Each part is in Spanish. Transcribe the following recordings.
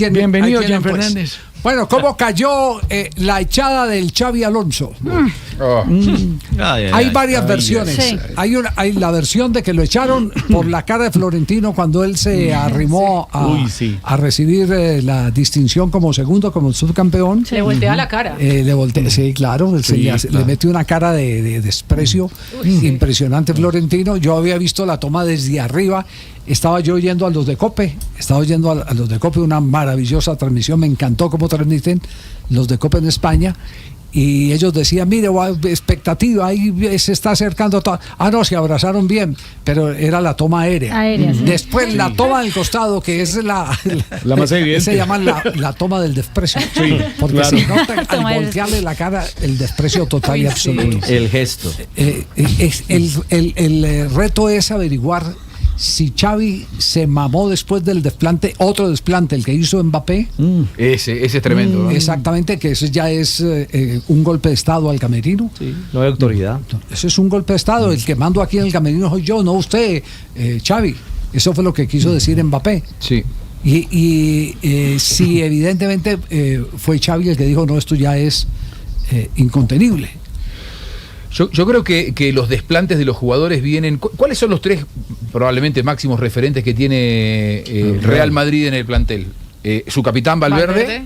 Bienvenido, Jean Fernández. Bueno, ¿cómo cayó la echada del Xavi Alonso? Hay varias versiones. Sí. Hay la versión de que lo echaron por la cara de Florentino cuando él se arrimó a recibir la distinción como segundo, como subcampeón. Le voltea la cara. Sí, claro. Le metió una cara de desprecio impresionante Florentino. Yo había visto la toma desde arriba. Estaba yo oyendo a los de COPE, una maravillosa transmisión, me encantó cómo transmiten los de COPE en España, y ellos decían, mire, expectativa, ahí se está acercando todo. No, se abrazaron bien, pero era la toma aérea. Sí. Después la toma del costado, que es la más evidente. Se llama la toma del desprecio, porque claro. se nota al voltearle la cara el desprecio total y absoluto. El gesto. El reto es averiguar si Xavi se mamó después del desplante, otro desplante, el que hizo Mbappé. Ese es tremendo, ¿no? Exactamente, que ese ya es un golpe de Estado al camerino. Sí, no hay autoridad. Ese es un golpe de Estado. El que mando aquí en el camerino soy yo, no usted, Xavi. Eso fue lo que quiso decir Mbappé. Sí. Y sí, evidentemente fue Xavi el que dijo, no, esto ya es incontenible. Yo creo que los desplantes de los jugadores vienen... ¿Cuáles son los tres probablemente máximos referentes que tiene Real Madrid en el plantel? Su capitán Valverde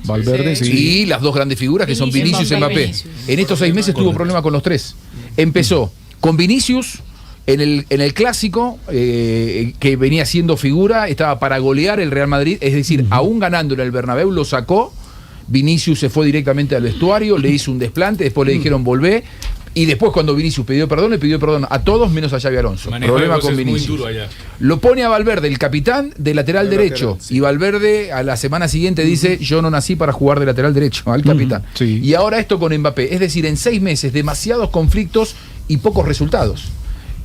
sí. Y las dos grandes figuras que son Vinicius y Mbappé. En estos 6 meses tuvo problema con los tres. Empezó con Vinicius en el clásico, que venía siendo figura, estaba para golear el Real Madrid, es decir, aún ganando en el Bernabéu lo sacó. Vinicius se fue directamente al vestuario, le hizo un desplante, después le dijeron volvé. Y después cuando Vinicius le pidió perdón a todos menos a Xavi Alonso. Problema con Vinicius. Lo pone a Valverde, el capitán, de lateral derecho. Sí. Y Valverde a la semana siguiente dice, yo no nací para jugar de lateral derecho, al capitán. Sí. Y ahora esto con Mbappé. Es decir, en 6 meses, demasiados conflictos y pocos resultados.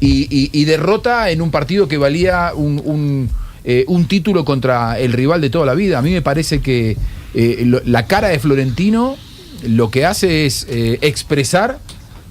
Y derrota en un partido que valía un título contra el rival de toda la vida. A mí me parece que la cara de Florentino lo que hace es expresar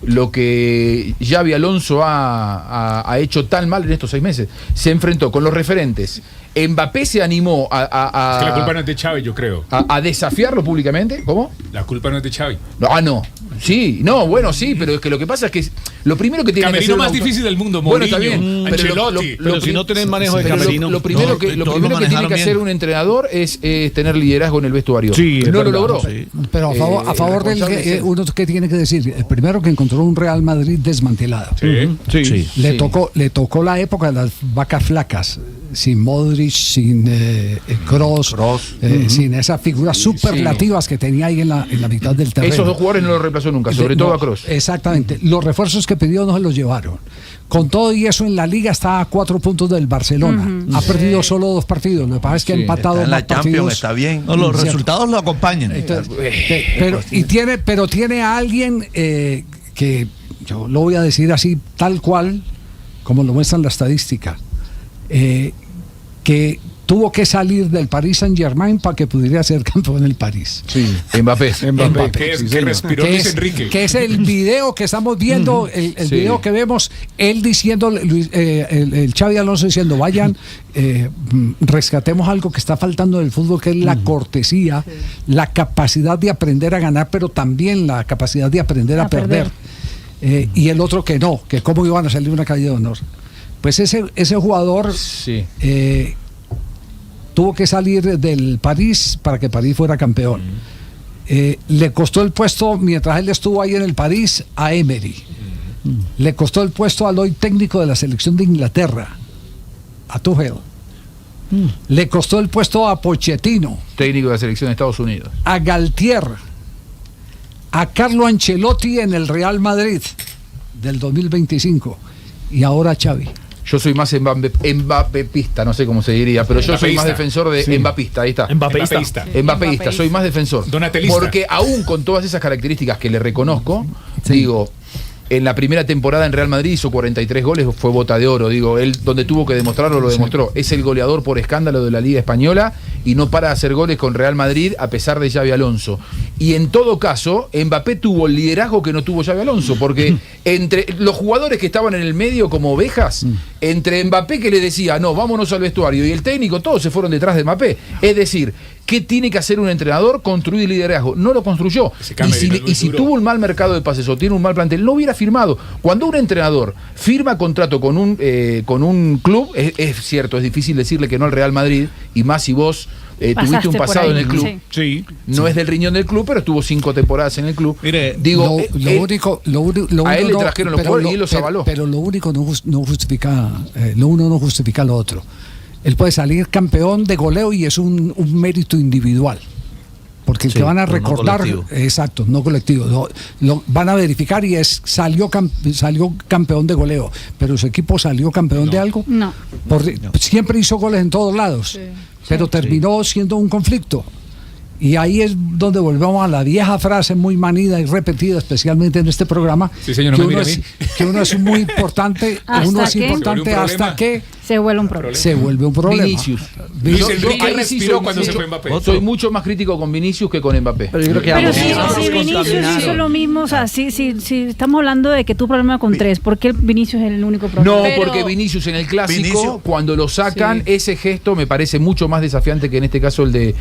lo que Xavi Alonso ha hecho tan mal en estos 6 meses. Se enfrentó con los referentes. Mbappé se animó Es que la culpa no es de Xavi, yo creo. a desafiarlo públicamente. ¿Cómo? La culpa no es de Xavi. No. Sí, bueno, sí, pero es que lo que pasa es que lo primero que tiene que hacer... Camerino más difícil del mundo, Bueno, Mourinho, está bien, Ancelotti. Si no tenés manejo de camerino... Lo primero que tiene que hacer un entrenador es tener liderazgo en el vestuario. Sí, no lo logró. Sí. Pero a favor del uno que tiene que decir, el primero que encontró un Real Madrid desmantelado. Sí. Le tocó la época de las vacas flacas, sin Modric, sin Kroos, sin esas figuras superlativas que tenía ahí en la mitad del terreno. Esos 2 jugadores no los reemplazó nunca, sobre todo a Kroos. Exactamente. Los refuerzos que pidió no se los llevaron. Con todo y eso, en la Liga está a 4 puntos del Barcelona. Ha perdido solo 2 partidos. Lo que pasa es que ha empatado en la más partidos. Champions, está bien. No, los resultados lo acompañan. Pero tiene a alguien que yo lo voy a decir así, tal cual, como lo muestra la estadística, que tuvo que salir del Paris Saint-Germain para que pudiera ser campeón del París. Sí, Mbappé. Que respiró Luis Enrique. Que es el video que estamos viendo, el video que vemos, él diciendo, el Xavi Alonso diciendo, vayan, rescatemos algo que está faltando del fútbol, que es la cortesía, la capacidad de aprender a ganar, pero también la capacidad de aprender a perder. Y el otro que no, que cómo iban a salir una caída de honor. Pues ese jugador tuvo que salir del París para que París fuera campeón. Le costó el puesto, mientras él estuvo ahí en el París, a Emery. Le costó el puesto al hoy técnico de la selección de Inglaterra, a Tuchel. Le costó el puesto a Pochettino, técnico de la selección de Estados Unidos. A Galtier, a Carlo Ancelotti en el Real Madrid del 2025 y ahora a Xavi. Yo soy más Mbappéista, no sé cómo se diría, pero yo soy más defensor de Mbappista, ahí está. Mbappéista, soy más defensor. Donatelista. Porque aún con todas esas características que le reconozco, digo, en la primera temporada en Real Madrid hizo 43 goles, fue bota de oro, digo, él donde tuvo que demostrarlo lo demostró. Es el goleador por escándalo de la Liga Española y no para de hacer goles con Real Madrid a pesar de Xavi Alonso. Y en todo caso, Mbappé tuvo el liderazgo que no tuvo Xavi Alonso, porque entre los jugadores que estaban en el medio como ovejas, entre Mbappé, que le decía, no, vámonos al vestuario, y el técnico, todos se fueron detrás de Mbappé. Es decir, ¿qué tiene que hacer un entrenador? Construir liderazgo. No lo construyó. Y si tuvo un mal mercado de pases o tiene un mal plantel, no hubiera firmado. Cuando un entrenador firma contrato con un club, es cierto, es difícil decirle que no al Real Madrid, y más si vos tuviste un pasado en el club. Sí. No es del riñón del club, pero estuvo 5 temporadas en el club. Mire, digo, a él le trajeron los jugadores y él los avaló. Pero lo único no justifica, lo uno no justifica lo otro. Él puede salir campeón de goleo y es un mérito individual. Porque el que van a recordar, no exacto, no colectivo, lo van a verificar y salió campeón de goleo, pero su equipo salió campeón de algo. No. Siempre hizo goles en todos lados, sí, pero terminó siendo un conflicto. Y ahí es donde volvemos a la vieja frase muy manida y repetida, especialmente en este programa, sí, señor, que uno es muy importante, hasta que se vuelve un problema. Se vuelve un problema. Vinicius. Luis Enrique respiró cuando se fue Mbappé. Soy mucho más crítico con Vinicius que con Mbappé. Pero yo creo que Pero si Vinicius hizo lo mismo, o sea, si estamos hablando de que tu problema con 3, ¿por qué Vinicius es el único problema? No, porque Vinicius en el clásico, cuando lo sacan, ese gesto me parece mucho más desafiante que en este caso el de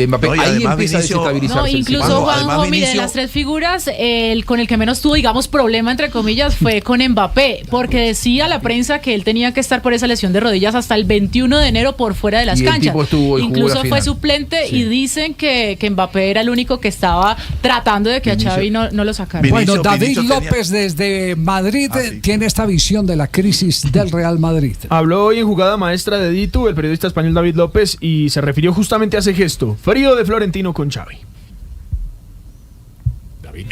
Mbappé. No, ahí empieza Vinicius, a desestabilizarse. No, incluso Juanjo, mire, de las 3 figuras, el con el que menos tuvo, digamos, problema, entre comillas, fue con Mbappé, porque decía la prensa que él tenía que estar por esa lesión de rodillas hasta el 21 de enero por fuera de las canchas. Incluso fue suplente y dicen que Mbappé era el único que estaba tratando de que a Xavi no lo sacara. Bueno, David López desde Madrid tiene esta visión de la crisis del Real Madrid. Habló hoy en Jugada Maestra de Ditu, el periodista español David López, y se refirió justamente a ese gesto frío de Florentino con Xavi.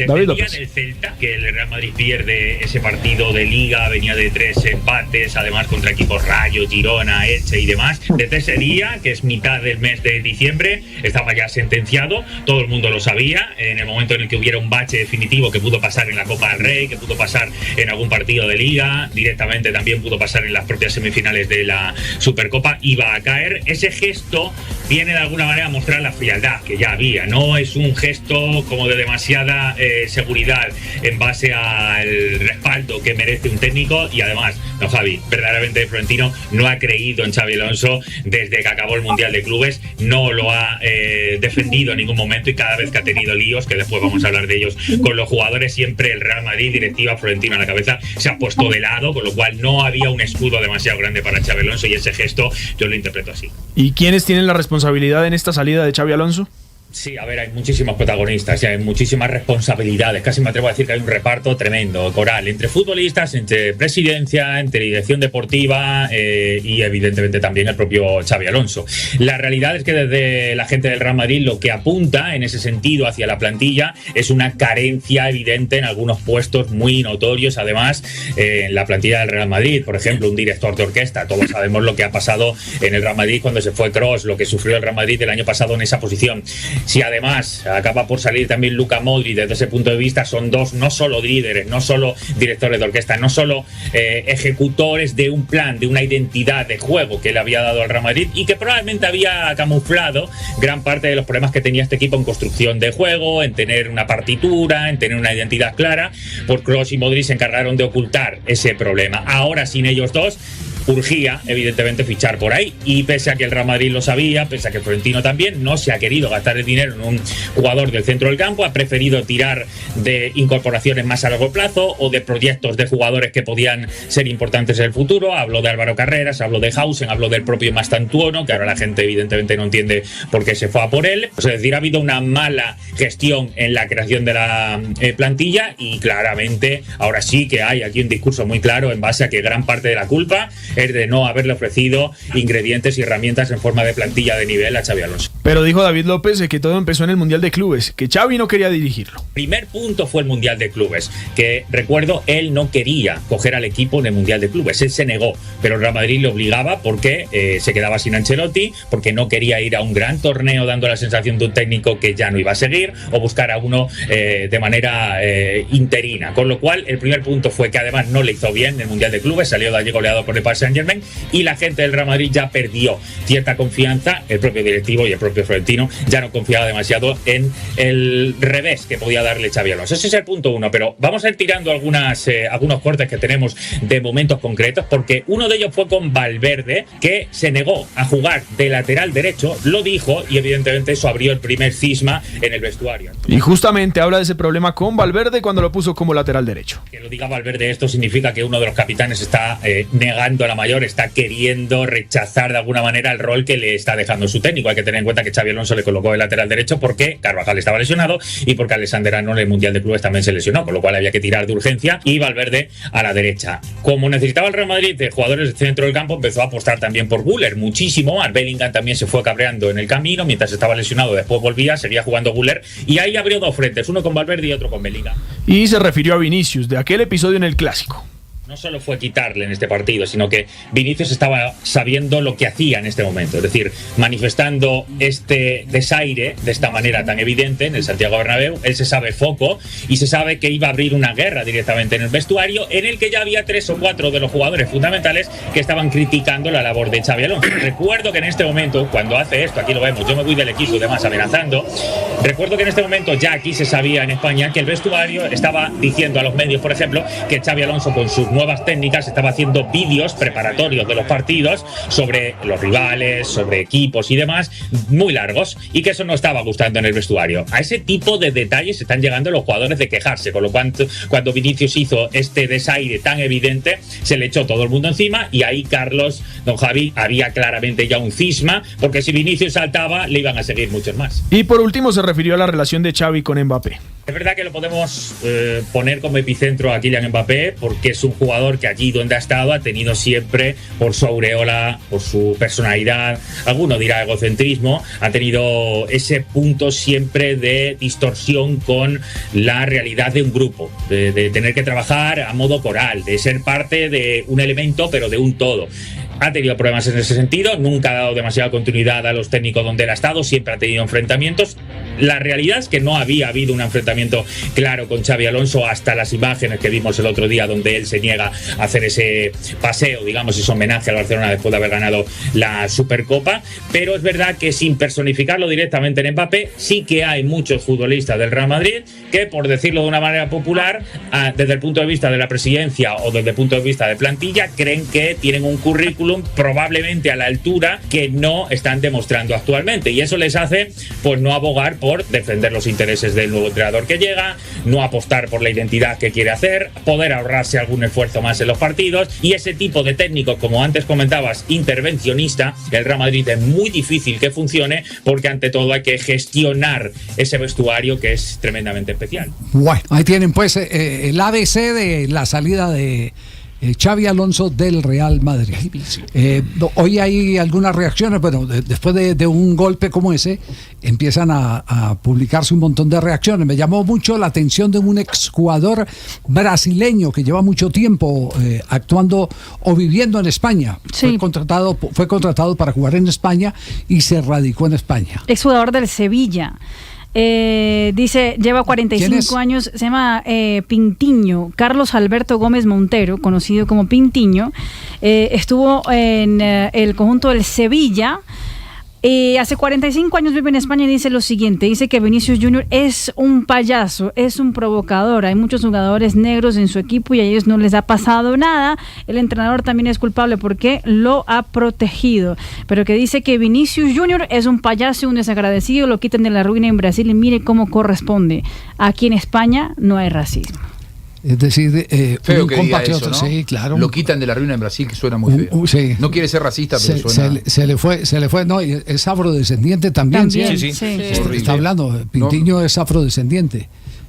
David López. En el Celta, que el Real Madrid pierde ese partido de Liga, venía de 3 empates, además contra equipos Rayo, Girona, Elche y demás. Desde ese día, que es mitad del mes de diciembre, estaba ya sentenciado, todo el mundo lo sabía, en el momento en el que hubiera un bache definitivo que pudo pasar en la Copa del Rey, que pudo pasar en algún partido de Liga, directamente también pudo pasar en las propias semifinales de la Supercopa, iba a caer. Ese gesto viene de alguna manera a mostrar la frialdad que ya había, no es un gesto como de demasiada seguridad en base al respaldo que merece un técnico. Y además, no, Javi, verdaderamente Florentino no ha creído en Xabi Alonso desde que acabó el Mundial de Clubes, no lo ha defendido en ningún momento, y cada vez que ha tenido líos, que después vamos a hablar de ellos, con los jugadores, siempre el Real Madrid, directiva, Florentino a la cabeza, se ha puesto de lado, con lo cual no había un escudo demasiado grande para Xabi Alonso, y ese gesto yo lo interpreto así. ¿Y quiénes tienen la responsabilidad en esta salida de Xabi Alonso? Sí, a ver, hay muchísimos protagonistas, hay muchísimas responsabilidades, casi me atrevo a decir que hay un reparto tremendo, coral, entre futbolistas, entre presidencia, entre dirección deportiva y evidentemente también el propio Xabi Alonso. La realidad es que desde la gente del Real Madrid lo que apunta en ese sentido hacia la plantilla es una carencia evidente en algunos puestos muy notorios, además en la plantilla del Real Madrid, por ejemplo, un director de orquesta. Todos sabemos lo que ha pasado en el Real Madrid cuando se fue Kroos, lo que sufrió el Real Madrid el año pasado en esa posición. Si además acaba por salir también Luka Modric, desde ese punto de vista son dos no solo líderes, no solo directores de orquesta, no solo ejecutores de un plan, de una identidad de juego que le había dado al Real Madrid, y que probablemente había camuflado gran parte de los problemas que tenía este equipo en construcción de juego, en tener una partitura, en tener una identidad clara. Por Kroos y Modric se encargaron de ocultar ese problema. Ahora, sin ellos dos, urgía, evidentemente, fichar por ahí, y pese a que el Real Madrid lo sabía, pese a que Florentino también, no se ha querido gastar el dinero en un jugador del centro del campo, ha preferido tirar de incorporaciones más a largo plazo o de proyectos de jugadores que podían ser importantes en el futuro. Hablo de Álvaro Carreras, hablo de Hausen, hablo del propio Mastantuono, que ahora la gente evidentemente no entiende por qué se fue a por él. Es decir, ha habido una mala gestión en la creación de la plantilla, y claramente ahora sí que hay aquí un discurso muy claro en base a que gran parte de la culpa es de no haberle ofrecido ingredientes y herramientas en forma de plantilla de nivel a Xabi Alonso. Pero dijo David López que todo empezó en el Mundial de Clubes, que Xavi no quería dirigirlo. Primer punto fue el Mundial de Clubes, que recuerdo, él no quería coger al equipo en el Mundial de Clubes, él se negó, pero el Real Madrid le obligaba porque se quedaba sin Ancelotti, porque no quería ir a un gran torneo dando la sensación de un técnico que ya no iba a seguir, o buscar a uno de manera interina, con lo cual el primer punto fue que además no le hizo bien el Mundial de Clubes, salió de allí goleado por el Barça Saint-Germain, y la gente del Real Madrid ya perdió cierta confianza. El propio directivo y el propio Florentino ya no confiaba demasiado en el revés que podía darle Xabi Alonso. Ese es el punto uno, pero vamos a ir tirando algunos cortes que tenemos de momentos concretos, porque uno de ellos fue con Valverde, que se negó a jugar de lateral derecho, lo dijo, y evidentemente eso abrió el primer cisma en el vestuario. Y justamente habla de ese problema con Valverde cuando lo puso como lateral derecho. Que lo diga Valverde, esto significa que uno de los capitanes está negando a la mayor, está queriendo rechazar de alguna manera el rol que le está dejando su técnico. Hay que tener en cuenta que Xabi Alonso le colocó de lateral derecho porque Carvajal estaba lesionado y porque Alexander Arnold en el Mundial de Clubes también se lesionó, con lo cual había que tirar de urgencia, y Valverde a la derecha. Como necesitaba el Real Madrid de jugadores del centro del campo, empezó a apostar también por Güler, muchísimo más. Bellingham también se fue cabreando en el camino, mientras estaba lesionado, después volvía, seguía jugando Güler, y ahí abrió dos frentes, uno con Valverde y otro con Bellingham. Y se refirió a Vinicius, de aquel episodio en el Clásico. No solo fue quitarle en este partido, sino que Vinicius estaba sabiendo lo que hacía en este momento, es decir, manifestando este desaire de esta manera tan evidente en el Santiago Bernabéu. Él se sabe foco y se sabe que iba a abrir una guerra directamente en el vestuario, en el que ya había 3 o 4 de los jugadores fundamentales que estaban criticando la labor de Xabi Alonso. Recuerdo que en este momento, cuando hace esto, aquí lo vemos, yo me voy del equipo y demás amenazando, recuerdo que en este momento ya aquí se sabía en España que el vestuario estaba diciendo a los medios, por ejemplo, que Xabi Alonso con sus nuevas técnicas estaba haciendo vídeos preparatorios de los partidos sobre los rivales, sobre equipos y demás, muy largos, y que eso no estaba gustando en el vestuario. A ese tipo de detalles están llegando los jugadores de quejarse, con lo cual cuando Vinicius hizo este desaire tan evidente, se le echó todo el mundo encima, y ahí Carlos, don Javi, había claramente ya un cisma, porque si Vinicius saltaba, le iban a seguir muchos más. Y por último se refirió a la relación de Xavi con Mbappé. Es verdad que lo podemos poner como epicentro a Kylian Mbappé, porque es un jugador que allí donde ha estado ha tenido siempre, por su aureola, por su personalidad, alguno dirá egocentrismo, ha tenido ese punto siempre de distorsión con la realidad de un grupo, de tener que trabajar a modo coral, de ser parte de un elemento pero de un todo. Ha tenido problemas en ese sentido, nunca ha dado demasiada continuidad a los técnicos donde él ha estado, siempre ha tenido enfrentamientos. La realidad es que no había habido un enfrentamiento claro con Xabi Alonso hasta las imágenes que vimos el otro día, donde él se niega a hacer ese paseo, digamos, ese homenaje al Barcelona después de haber ganado la Supercopa. Pero es verdad que, sin personificarlo directamente en Mbappé, sí que hay muchos futbolistas del Real Madrid que, por decirlo de una manera popular, desde el punto de vista de la presidencia o desde el punto de vista de plantilla, creen que tienen un currículum probablemente a la altura que no están demostrando actualmente, y eso les hace pues no abogar por defender los intereses del nuevo entrenador que llega, no apostar por la identidad que quiere hacer, poder ahorrarse algún esfuerzo más en los partidos, y ese tipo de técnico, como antes comentabas, intervencionista, el Real Madrid es muy difícil que funcione, porque ante todo hay que gestionar ese vestuario que es tremendamente especial. Bueno, ahí tienen pues el ABC de la salida de Xabi Alonso del Real Madrid. Hoy hay algunas reacciones, bueno, después de un golpe como ese, empiezan a publicarse un montón de reacciones. Me llamó mucho la atención de un exjugador brasileño que lleva mucho tiempo actuando o viviendo en España. Sí. Fue contratado para jugar en España y se radicó en España. Exjugador del Sevilla. Dice, lleva 45 años, se llama Pintiño, Carlos Alberto Gómez Montero, conocido como Pintiño. Estuvo en el conjunto del Sevilla. Hace 45 años vive en España y dice lo siguiente, dice que Vinicius Junior es un payaso, es un provocador, hay muchos jugadores negros en su equipo y a ellos no les ha pasado nada, el entrenador también es culpable porque lo ha protegido, pero que dice que Vinicius Junior es un payaso, un desagradecido, lo quitan de la ruina en Brasil y mire cómo corresponde, aquí en España no hay racismo. Es decir, feo que diga eso, ¿no? Sí, claro. Lo quitan de la ruina en Brasil, que suena muy feo. Sí. No quiere ser racista, pero suena... Se le fue, no, es afrodescendiente también. Sí. Está hablando, Pintiño es afrodescendiente.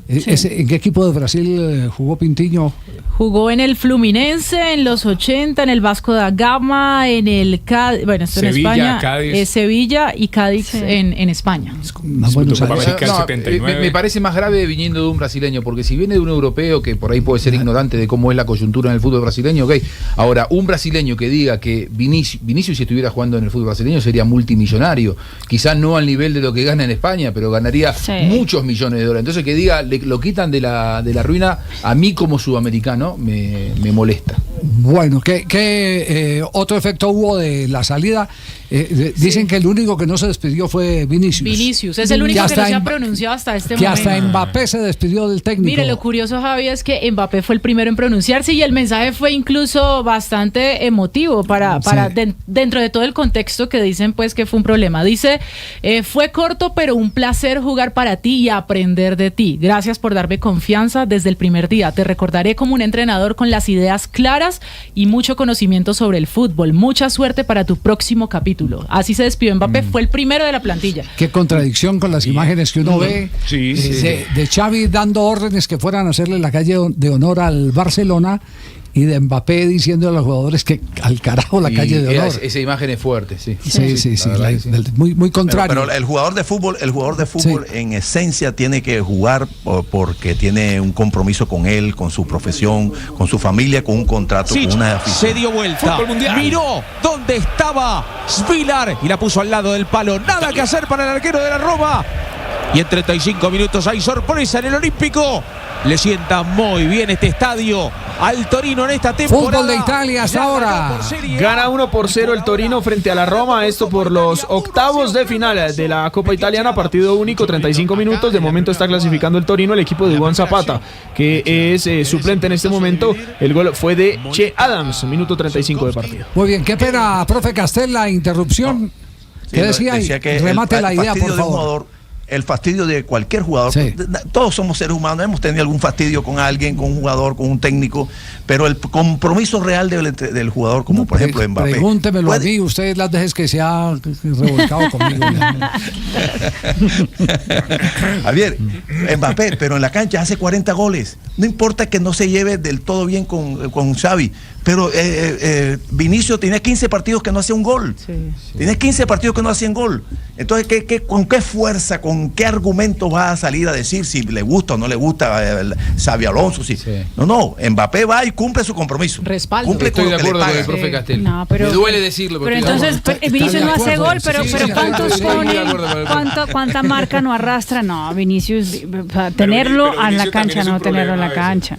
Sí. ¿En qué equipo de Brasil jugó Pintiño? Jugó en el Fluminense en los 80, en el Vasco da Gama, en el Cádiz, bueno, esto en España, Cádiz. Sevilla y Cádiz en España. Me parece más grave viniendo de un brasileño, porque si viene de un europeo que por ahí puede ser ignorante de cómo es la coyuntura en el fútbol brasileño, ok. Ahora, un brasileño que diga que Vinicius si estuviera jugando en el fútbol brasileño sería multimillonario, quizás no al nivel de lo que gana en España, pero ganaría muchos millones de dólares. Entonces que diga, le lo quitan de la ruina, a mí como sudamericano me molesta. Bueno, ¿qué otro efecto hubo de la salida? Dicen que el único que no se despidió fue Vinicius. Vinicius, es el único que no se ha pronunciado hasta este momento. Que hasta Mbappé se despidió del técnico. Mire, lo curioso, Javi, es que Mbappé fue el primero en pronunciarse y el mensaje fue incluso bastante emotivo dentro de todo el contexto que dicen pues que fue un problema. Dice, fue corto pero un placer jugar para ti y aprender de ti. Gracias por darme confianza desde el primer día. Te recordaré como un entrenador con las ideas claras y mucho conocimiento sobre el fútbol. Mucha suerte para tu próximo capítulo. Así se despidió Mbappé, fue el primero de la plantilla. Qué contradicción con las imágenes que uno ve de Xavi dando órdenes que fueran a hacerle la calle de honor al Barcelona y de Mbappé diciendo a los jugadores que al carajo la calle de honor. Esa imagen es fuerte, sí. Sí. Muy contrario. Pero el jugador de fútbol en esencia tiene que jugar porque tiene un compromiso con él, con su profesión, con su familia, con un contrato, con una afición. Se dio vuelta, miró dónde estaba Svilar y la puso al lado del palo. Nada que hacer para el arquero de la Roma. Y en 35 minutos hay sorpresa en el Olímpico. Le sienta muy bien este estadio al Torino en esta temporada. Fútbol de Italia hasta ahora. Gana 1-0 el Torino frente a la Roma. Esto por los octavos de final de la Copa Italiana. Partido único, 35 minutos. De momento está clasificando el Torino, el equipo de Juan Zapata, que es suplente en este momento. El gol fue de Che Adams, minuto 35 de partido. Muy bien, qué pena, profe Castel, la interrupción. No. ¿Qué decía? Que remate la idea, por favor. El fastidio de cualquier jugador. Sí. Todos somos seres humanos, hemos tenido algún fastidio con alguien, con un jugador, con un técnico, pero el compromiso real del jugador, como por ejemplo Mbappé. Pregúntemelo a mí, ustedes las dejes que se ha revolcado conmigo. Javier, Mbappé, pero en la cancha hace 40 goles. No importa que no se lleve del todo bien con Xavi, pero Vinicius tenía 15 partidos que no hacía un gol. Tiene 15 partidos que no hacían gol. Entonces, ¿con qué fuerza, con qué argumento va a salir a decir si le gusta o no le gusta Xavi Alonso? No, Mbappé va y cumple su compromiso. Respaldo. Cumple. Estoy de acuerdo con el profe Castel. No, pero, me duele decirlo. Pero entonces Vinicius no hace gol, pero ¿cuántos ponen? ¿Cuánta marca no arrastra? No, Vinicius, tenerlo en la cancha, no tenerlo en la cancha.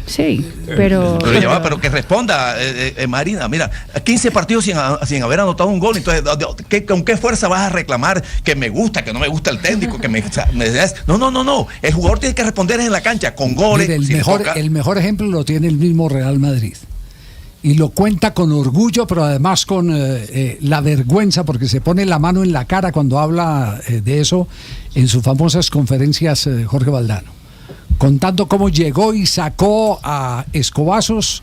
Sí, pero que responda, Marina. Mira, 15 partidos sin haber anotado un gol. Entonces, ¿con qué fuerza vas a reclamar que me gusta, que no me gusta el técnico? No. El jugador tiene que responder en la cancha con goles. Mire, el mejor ejemplo lo tiene el mismo Real Madrid. Y lo cuenta con orgullo, pero además con la vergüenza, porque se pone la mano en la cara cuando habla de eso en sus famosas conferencias, Jorge Valdano, contando cómo llegó y sacó a escobazos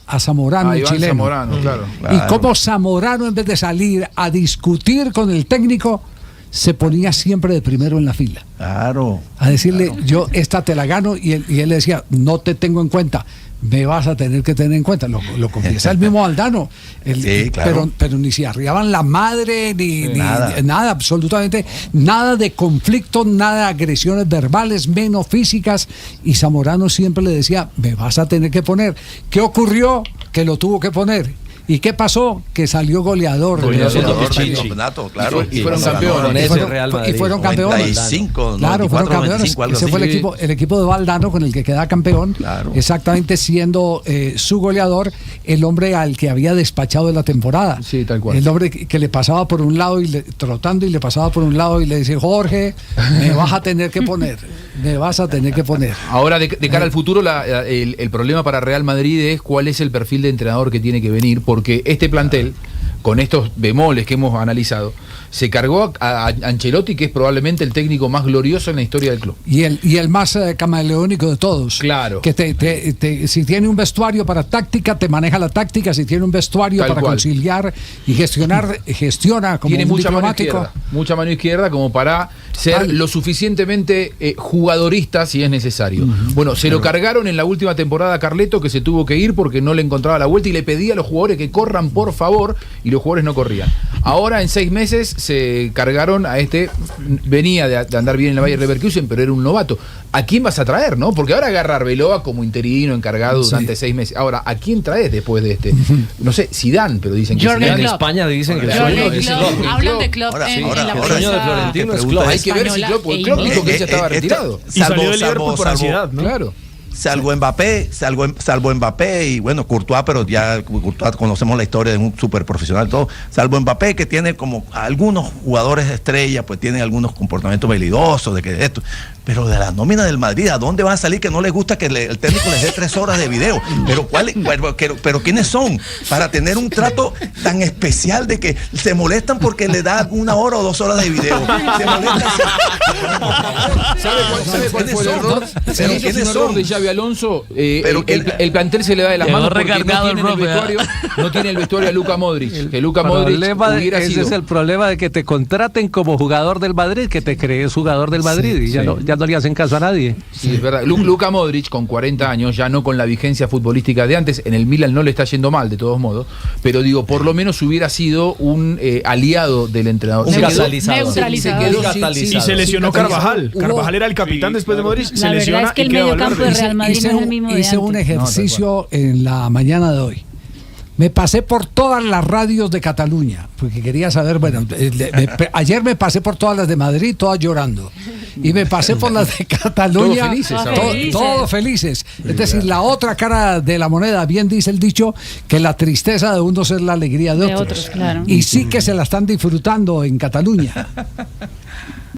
a Zamorano, el chileno. Zamorano, claro. Y cómo Zamorano, en vez de salir a discutir con el técnico, se ponía siempre de primero en la fila. Claro. A decirle, yo esta te la gano, y él le decía, no te tengo en cuenta. Me vas a tener que tener en cuenta, lo confiesa el mismo Valdano, sí, claro. pero ni se arriaban la madre, ni nada, absolutamente nada de conflicto, nada de agresiones verbales, menos físicas, y Zamorano siempre le decía, me vas a tener que poner. ¿Qué ocurrió? Que lo tuvo que poner. ¿Y qué pasó? Que salió goleador del campeonato, claro. Y fueron campeones. Y fueron campeones. 95, claro, fueron campeones. Ese fue el equipo de Valdano con el que queda campeón. Claro. Exactamente, siendo su goleador el hombre al que había despachado de la temporada. Sí, tal cual. El hombre que le pasaba por un lado trotando y le pasaba por un lado y le decía, Jorge, me vas a tener que poner. Me vas a tener que poner. Ahora, de cara al futuro, el problema para Real Madrid es cuál es el perfil de entrenador que tiene que venir, porque este plantel, con estos bemoles que hemos analizado, se cargó a Ancelotti, que es probablemente el técnico más glorioso en la historia del club. Y el más camaleónico de todos. Claro. Que si tiene un vestuario para táctica, te maneja la táctica. Si tiene un vestuario para conciliar y gestiona como tiene un mucha diplomático. Mucha mano izquierda como para ser lo suficientemente jugadorista si es necesario. Bueno, se lo cargaron en la última temporada a Carleto, que se tuvo que ir porque no le encontraba la vuelta y le pedía a los jugadores que corran, por favor, y los jugadores no corrían. Ahora en 6 meses se cargaron a venía de andar bien en la Bayer Leverkusen, pero era un novato. ¿A quién vas a traer, no? Porque ahora agarra a Arbeloa como interino, encargado durante 6 meses. Ahora, ¿a quién traes después de este? No sé, Zidane, pero dicen que Zidane. En España dicen que hablan de Klopp en la el sueño de Florentino es Klopp. Hay que ver si Klopp dijo que ya estaba retirado. Y salió del Liverpool por ansiedad, ¿no? Claro. Salvo Mbappé y bueno, Courtois, pero ya Courtois conocemos la historia de un súper profesional, todo. Salvo Mbappé, que tiene como algunos jugadores estrellas, pues tienen algunos comportamientos velidosos, de que esto. Pero de la nómina del Madrid, ¿a dónde van a salir que no les gusta que el técnico les dé 3 horas de video? Pero ¿quiénes son? Para tener un trato tan especial de que se molestan porque le da 1 hora o 2 horas de video. Se molestan. ¿Sabe cuál fue el error? ¿Quiénes son? De Xabi Alonso, el plantel se le da de las manos porque no tiene el vestuario a Luka Modric. Que Luka Modric hubiera sido. Ese es el problema de que te contraten como jugador del Madrid, que te crees jugador del Madrid y ya no le hacen caso a nadie. Sí, es verdad. Luka Modric, con 40 años, ya no con la vigencia futbolística de antes, en el Milan no le está yendo mal, de todos modos, pero digo, por lo menos hubiera sido un aliado del entrenador. Neutralizador. Y se lesionó Carvajal. Carvajal era el capitán después de Modric. La verdad es que el mediocampo de Real Madrid no es el mismo de antes. Hice un ejercicio en la mañana de hoy. Me pasé por todas las radios de Cataluña, porque quería saber, bueno, ayer me pasé por todas las de Madrid, todas llorando. Y me pasé por las de Cataluña, todos felices. Es decir, la otra cara de la moneda, bien dice el dicho, que la tristeza de unos es la alegría de otros. Claro. Y sí que se la están disfrutando en Cataluña.